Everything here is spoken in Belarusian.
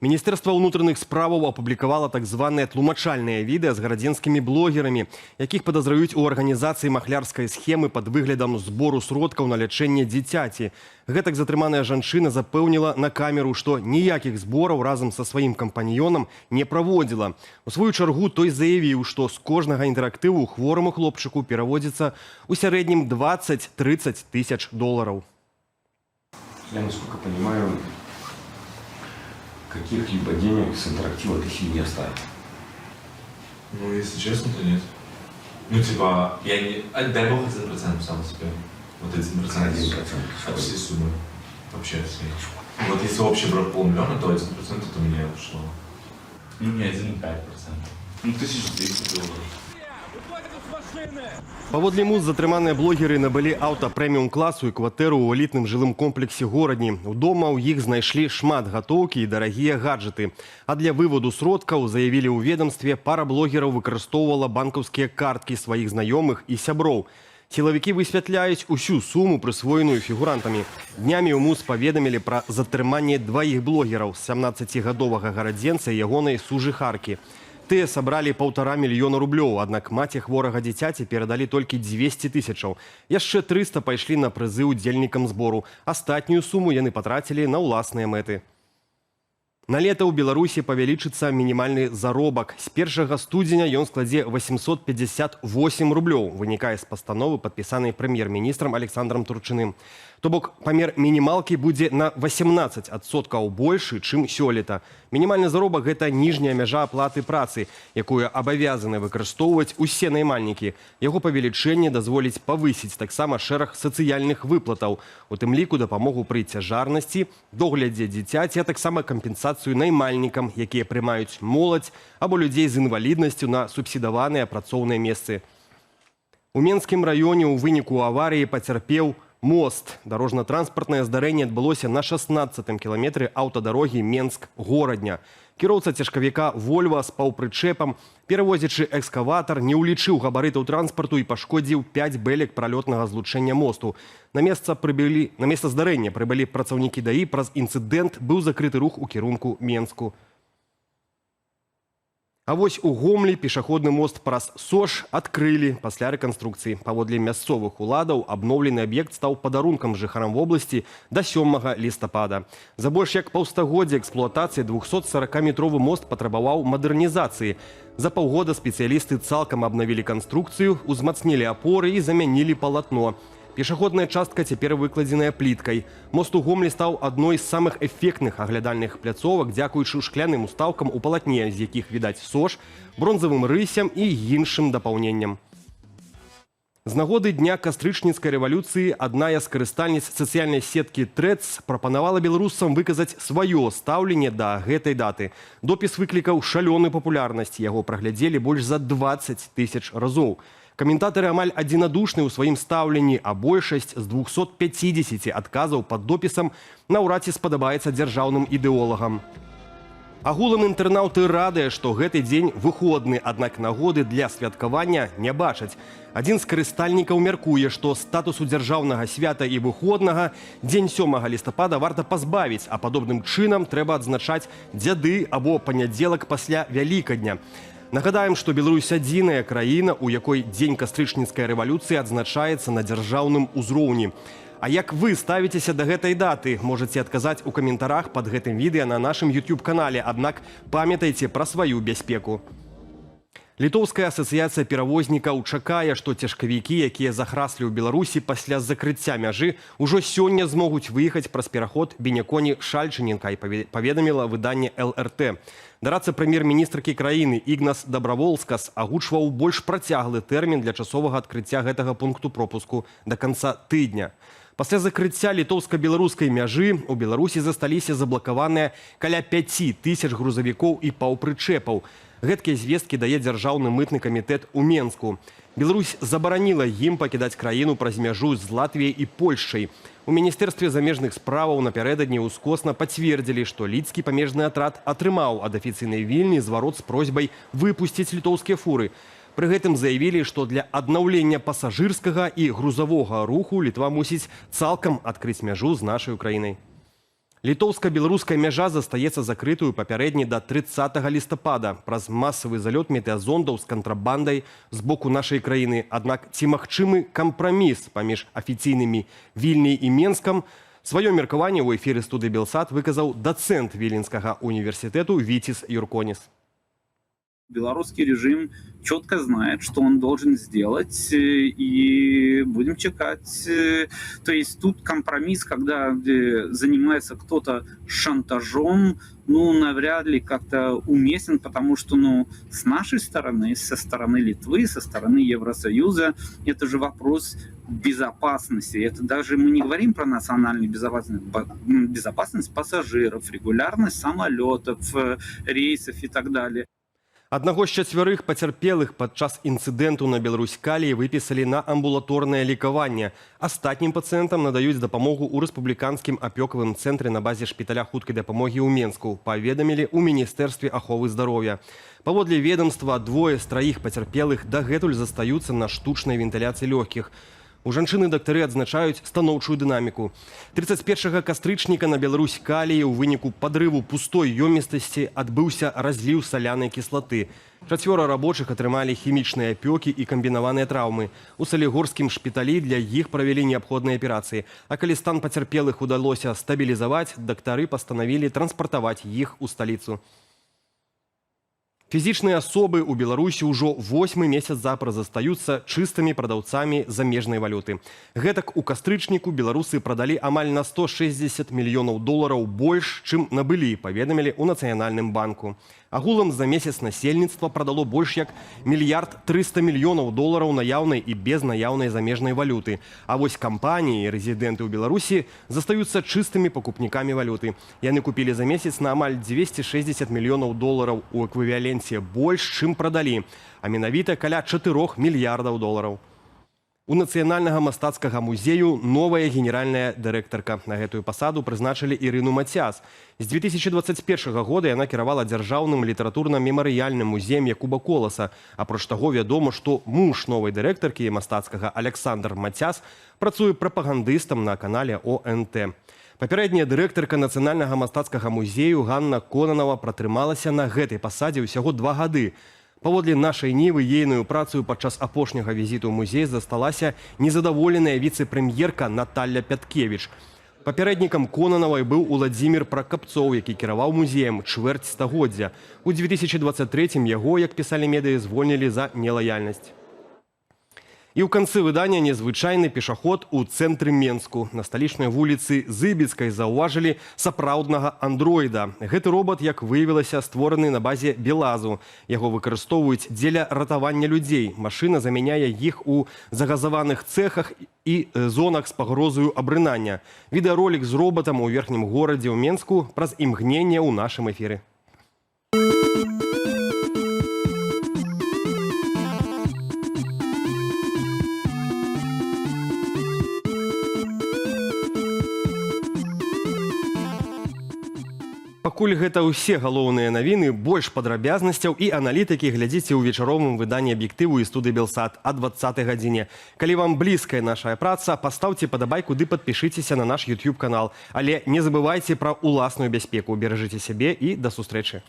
Міністерства ўнутраных справаў апублікавала так званыя тлумачальныя відэа з гарадзенскімі блогерамі, якіх падазраюць у арганізацыі махлярскай схемы пад выглядам збору сродкаў на лячэнне дзіцяці. Гэтак затрыманая жанчына запэўніла на камеру, што ніякіх збораў разам са сваім кампаньёнам не праводзіла. У сваю чаргу той заявіў, што з кожнага інтэрактыву хвораму хлопчыку пераводзіцца ў сярэднім 20-30 тысяч долараў. Я, насколько понимаю, каких-либо денег с интерактива ты себе не оставил. Ну, если честно, то нет. Ну, типа, я не... Дай бог 1% сам себе. Вот 1%. 1%. От всей суммы. Вообще от всей. Вот если общий брак $500 000, то 1% это у меня ушло. Ну, не 1,5%. Ну, 1200 долларов. Паводле МУЗ затрыманыя блогеры набылі аўта прэміум-класу і кватэру ў элітным жылым комплексе горадні. Удома ў іх знайшлі шмат гатоўкі і дарагія гаджеты. А для выводу сродкаў, заявілі ў ведомстве, пара блогераў выкарыстоўвала банкаўскія карткі сваіх знаёмых і сяброў. Сілавікі высвятляюць усю суму, прысвоеную фігурантамі. Днямі ў МУЗ паведамілі пра затрыманне дваіх блогераў, 17-гадовага гарадзенца і ягонай сужыхаркі. Тыя сабралі 1,5 мільёна рублёў, аднак маці хворага дзіцяці перадалі толькі 200 тысячаў. Яшчэ 300 пайшлі на прызы ўдзельнікам збору. Астатнюю суму яны патрацілі на ўласныя мэты. На лета ў Беларусі павялічыцца мінімальны заробак. З 1 студзеня ён складзе 858 рублёў, вынікае з пастановы, падпісанай прэм'ер-міністрам Александрам Турчыным. То бок, памер мінімалкі будзе на 18% большы, чым сёлета. Мінімальны заробак – гэта ніжняя мяжа аплаты працы, якую абавязаны выкарыстоўваць усе наймальнікі. Яго павелічэнне дазволіць павысіць таксама шэраг сацыяльных выплатаў, у тым ліку дапамогу пры цяжарнасці, доглядзе дзіцяці, а таксама кампенсацыю наймальнікам, якія прымаюць моладзь або людзей з інваліднасцю на субсідаваныя працоўныя месцы. У Менскім раёне ў выніку аварыі пацярпеў мост. Дарожна-транспартнае здарэнне адбылося на 16-м кіламетры аўтадарогі Менск-горадня. Кіроўца цяжкавіка «Вольва» з паўпрычэпам, перавозячы экскаватар, не ўлічыў габарытаў транспарту і пашкодзіў 5 бэлек пралётнага злучэння мосту. На месца здарэння прыбылі працаўнікі ДАІ, праз інцыдэнт быў закрыты рух у кірунку Менску. А вось у Гомлі пешаходны мост праз Сош адкрылі пасля рэканструкцыі. Паводле мясцовых уладаў, абноўлены аб'ект стаў падарункам жыхарам вобласці да 7 лістапада. За больш як паўстагоддзя эксплуатацыі 240-метровы мост патрабаваў мадэрнізацыі. За паўгода спецыялісты цалкам абнавілі канструкцыю, узмацнілі апоры і замянілі палатно. Пешаходная частка цяпер выкладзеная пліткай. Мост у Гомлі стаў адной з самых эфектных аглядальных пляцовак, дзякуючы шкляным устаўкам у палатне, з якіх відаць Сош, бронзавым рысям і іншым дапаўненням. З нагоды Дня кастрычніцкай рэвалюцыі адна з карыстальніц сацыяльнай сеткі Threads прапанавала беларусам выказаць сваё стаўленне да гэтай даты. Допіс выклікаў шалёную папулярнасць, яго праглядзелі больш за 20 тысяч разоў. Каментатары амаль адзінадушны ў сваім стаўленні, а большасць з 250 адказаў пад допісам наўрад ці спадабаецца дзяржаўным ідэолагам. Агулам інтэрнаўты радыя, што гэты дзень выходны, аднак нагоды для святкавання не бачаць. Адзін з карыстальнікаў мяркуе, што статусу дзяржаўнага свята і выходнага дзень 7 лістапада варта пазбавіць, а падобным чынам трэба адзначаць дзяды або панядзелак пасля Вялікадня. Нагадаем, што Беларусь адзіная краіна, у якой дзень кастрычніцкай рэвалюцыі адзначаецца на дзяржаўным узроўні. А як вы ставіцеся да гэтай даты, можаце адказаць у каментарах пад гэтым відэа на нашым YouTube-канале, аднак памятайце пра сваю бяспеку. Літоўская асацыяцыя перавознікаў чакае, што цяжкавікі, якія захраслі ў Беларусі пасля закрыцця мяжы, ужо сёння змогуць выехаць праз пераход Беняконі-Шальчыненка, паведаміла выданне ЛРТ. Дарадца прэм'ер-міністркі краіны Ігнас Дабраволскас агучваў больш працяглы тэрмін для часовага адкрыцця гэтага пункту пропуску да канца тыдня. Пасля закрыцця літоўска-беларускай мяжы у Беларусі засталіся заблакаваныя каля 5 тысяч грузавікоў і паўпрычэпаў. Гэткія звесткі дае дзяржаўны мытны камітэт у Менску. Беларусь забараніла ім пакідаць краіну праз мяжу з Латвіяй і Польшчай. У Міністэрстве замежных справаў напярэдадні ўскосна пацвердзілі, што лідскі памежны атрад атрымаў ад афіцыйнай Вільні зварот з просьбай выпусціць літоўскія фуры. Пры гэтым заявілі, што для аднаўлення пасажырскага і грузавога руху Літва мусіць цалкам адкрыць мяжу з нашай краінай. Літоўска-беларуская мяжа застаецца закрытую папярэдне да 30 лістапада праз масавы залёт метэазондаў з кантрабандай з боку нашай краіны. Аднак ці магчымы кампраміс паміж афіцыйнымі Вільняй і Менскам? Сваё меркаванне ў эфіры студыі Белсат выказаў дацэнт Віленскага універсітэту Віціс Юрконіс. Белорусский режим четко знает, что он должен сделать, и будем чекать. То есть тут компромисс, когда занимается кто-то шантажом, навряд ли как-то уместен, потому что, с нашей стороны, со стороны Литвы, со стороны Евросоюза, это же вопрос безопасности. Это даже мы не говорим про национальную безопасность пассажиров, регулярность самолетов, рейсов и так далее. Аднаго з 4 пацярпелых падчас інцыдэнту на Беларусь-Каліі выпісалі на амбулаторнае лекаванне. Астатнім пацыентам надаюць дапамогу ў рэспубліканскім апёкавым цэнтры на базе шпіталя хуткай дапамогі ў Менску, паведамілі ў Міністэрстве аховы здароўя. Паводле ведомства, 2 з 3 пацярпелых дагэтуль застаюцца на штучнай вентыляцыі лёгкіх. У жанчыны дактары адзначаюць станоўчую дынаміку. 31 кастрычніка на Беларусь-Каліі ў выніку падрыву пустой ёмістасці адбыўся разліў салянай кіслаты. 4 рабочых атрымалі хімічныя апёкі і камбінаваныя траўмы. У салігорскім шпіталі для іх правялі неабходныя аперацыі. А калі стан пацярпелых удалося стабілізаваць, дактары пастанавілі транспартаваць іх у сталіцу. Фізічныя асобы ў Беларусі ўжо 8 месяц запар застаюцца чыстымі прадаўцамі замежнай валюты. Гэтак у кастрычніку беларусы прадалі амаль на 160 мільёнаў долараў больш, чым набылі, паведамілі ў Нацыянальным банку. Агулам за месяц насельніцтва прадало больш як 1 300 мільёнаў долараў наяўнай і безнаяўнай замежнай валюты. А вось кампаніі і рэзідэнты ў Беларусі застаюцца чыстымі пакупнікамі валюты. Яны купілі за месяц на амаль 260 мільёнаў долараў у эквіваленце больш, чым прадалі, а менавіта каля 4 мільярдаў долараў. У Нацыянальнага мастацкага музею новая генеральная дырэктарка. На гэтую пасаду прызначылі Ірыну Мацяс. З 2021 года яна кіравала дзяржаўным літаратурна-мемарыяльным музеем Якуба Коласа. Апроч таго, вядома, што муж новай дырэктаркі мастацкага Александр Мацяс працуе прапагандыстам на канале ОНТ. Папярэдняя дырэктарка Нацыянальнага мастацкага музею Ганна Конанова пратрымалася на гэтай пасадзе ўсяго 2 гады. Паводле нашай нівы ейную працу падчас апошняга візіту ў музей засталася незадаволеная віцэ-прэм'ерка Наталля Пяткевіч. Папярэднікам Конанавай быў Уладзімір Пракапцоў, які кіраваў музеем чвэрць стагоддзя. У 2023 яго, як пісалі медыі, звольнілі за нелаяльнасць. І ў канцы выдання незвычайны пешаход у цэнтры Менску. На сталічнай вуліцы Зыбіцкай заўважылі сапраўднага андроіда. Гэты робат, як выявілася, створаны на базе Белазу. Яго выкарыстоўваюць дзеля ратавання людзей. Машына замяняе іх у загазаваных цэхах і зонах з пагрозаю абрынання. Відэаролік з робатам у верхнім горадзе ў Менску праз імгненне ў нашым эфіры. Пакуль гэта ўсе галоўныя навіны, больш падрабязнасцяў і аналітыкі глядзіце ў вечаровым выданні аб'ектыву і студыі Белсат о 20 гадзіне. Калі вам блізкая наша праца, пастаўце падабайку ды падпішыцеся на наш YouTube канал. Але не забывайце пра уласную бяспеку. Беражыце сябе і да сустрэчы.